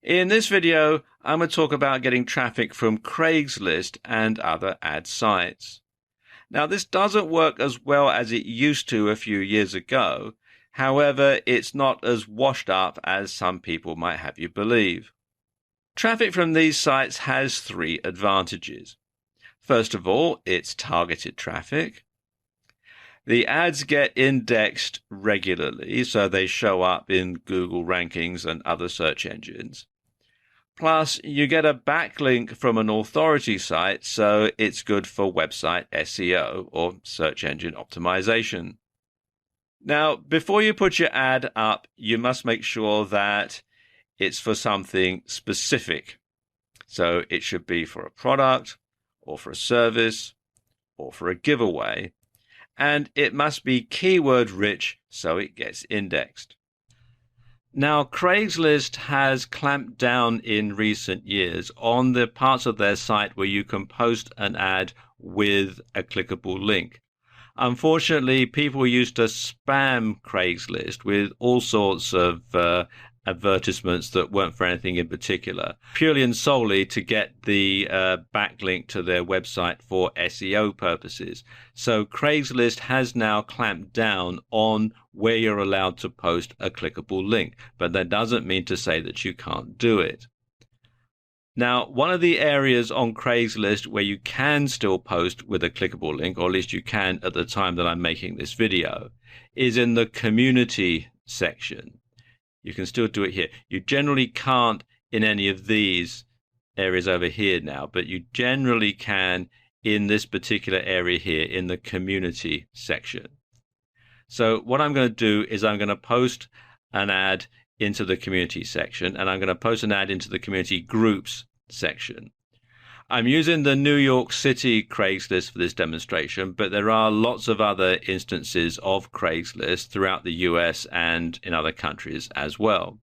In this video, I'm going to talk about getting traffic from Craigslist and other ad sites. Now, this doesn't work as well as it used to a few years ago. However, it's not as washed up as some people might have you believe. Traffic from these sites has three advantages. First of all, it's targeted traffic. The ads get indexed regularly, so they show up in Google rankings and other search engines. Plus, you get a backlink from an authority site, so it's good for website SEO or search engine optimization. Now, before you put your ad up, you must make sure that it's for something specific. So it should be for a product, or for a service, or for a giveaway. And it must be keyword rich so it gets indexed. Now, Craigslist has clamped down in recent years on the parts of their site where you can post an ad with a clickable link. Unfortunately, people used to spam Craigslist with all sorts of advertisements that weren't for anything in particular, purely and solely to get the backlink to their website for SEO purposes. So Craigslist has now clamped down on where you're allowed to post a clickable link, but that doesn't mean to say that you can't do it. Now, one of the areas on Craigslist where you can still post with a clickable link, or at least you can at the time that I'm making this video, is in the community section. You can still do it here. You generally can't in any of these areas over here now, but you generally can in this particular area here in the community section. So what I'm going to do is I'm going to post an ad into the community section, and I'm going to post an ad into the community groups section. I'm using the New York City Craigslist for this demonstration, but there are lots of other instances of Craigslist throughout the US and in other countries as well.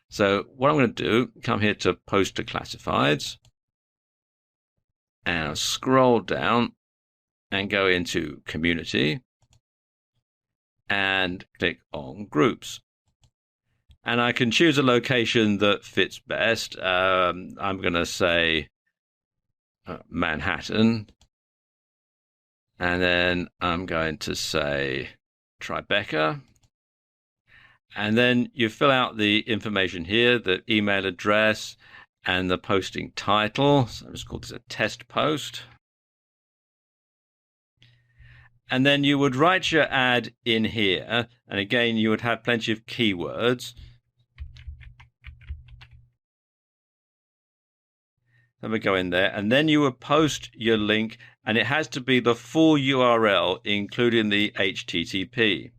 So what I'm going to do, come here to Post to Classifieds, and scroll down and go into Community and click on Groups. And I can choose a location that fits best. I'm going to say Manhattan, and then I'm going to say Tribeca, and then you fill out the information here, the email address and the posting title. So I'm just call this a test post, and then you would write your ad in here, and again you would have plenty of keywords. Then we go in there, and then you would post your link, and it has to be the full URL, including the HTTP.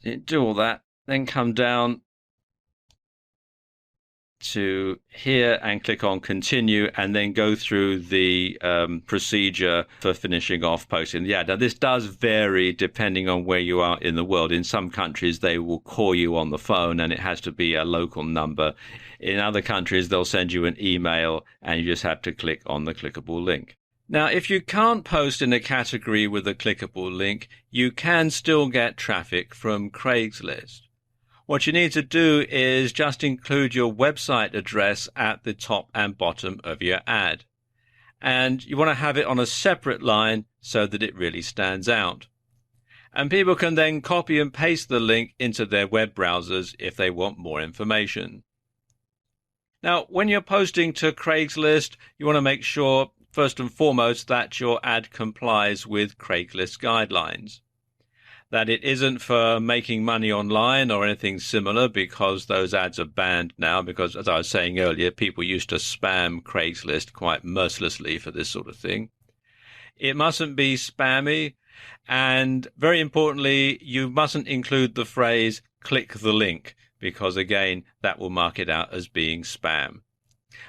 You do all that, then come down to here and click on continue, and then go through the procedure for finishing off posting the ad. Now, this does vary depending on where you are in the world. In some countries, they will call you on the phone and it has to be a local number. In other countries, they'll send you an email and you just have to click on the clickable link. Now, if you can't post in a category with a clickable link, you can still get traffic from Craigslist. What you need to do is just include your website address at the top and bottom of your ad. And you want to have it on a separate line so that it really stands out. And people can then copy and paste the link into their web browsers if they want more information. Now, when you're posting to Craigslist, you want to make sure, first and foremost, that your ad complies with Craigslist guidelines. That it isn't for making money online or anything similar, because those ads are banned now, because, as I was saying earlier, people used to spam Craigslist quite mercilessly for this sort of thing. It mustn't be spammy, and very importantly, you mustn't include the phrase "click the link," because again, that will mark it out as being spam.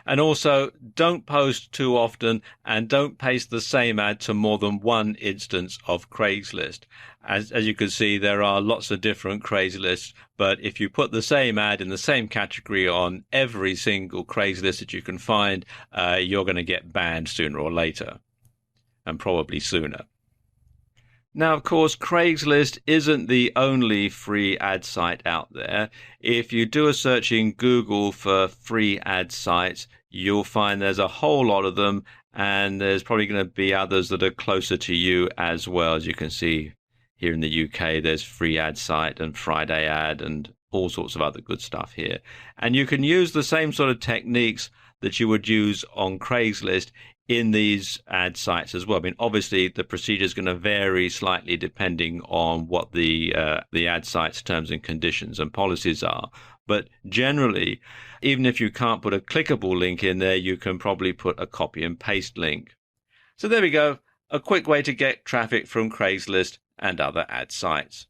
And also, don't post too often, and don't paste the same ad to more than one instance of Craigslist. As you can see, there are lots of different Craigslist, but if you put the same ad in the same category on every single Craigslist that you can find, you're going to get banned sooner or later, and probably sooner. Now, of course, Craigslist isn't the only free ad site out there. If you do a search in Google for free ad sites, you'll find there's a whole lot of them, and there's probably going to be others that are closer to you as well. As you can see here in the UK, there's Free Ad Site and Friday Ad and all sorts of other good stuff here. And you can use the same sort of techniques that you would use on Craigslist in these ad sites as well. I mean, obviously, the procedure is going to vary slightly depending on what the ad site's terms and conditions and policies are. But generally, even if you can't put a clickable link in there, you can probably put a copy and paste link. So there we go, a quick way to get traffic from Craigslist and other ad sites.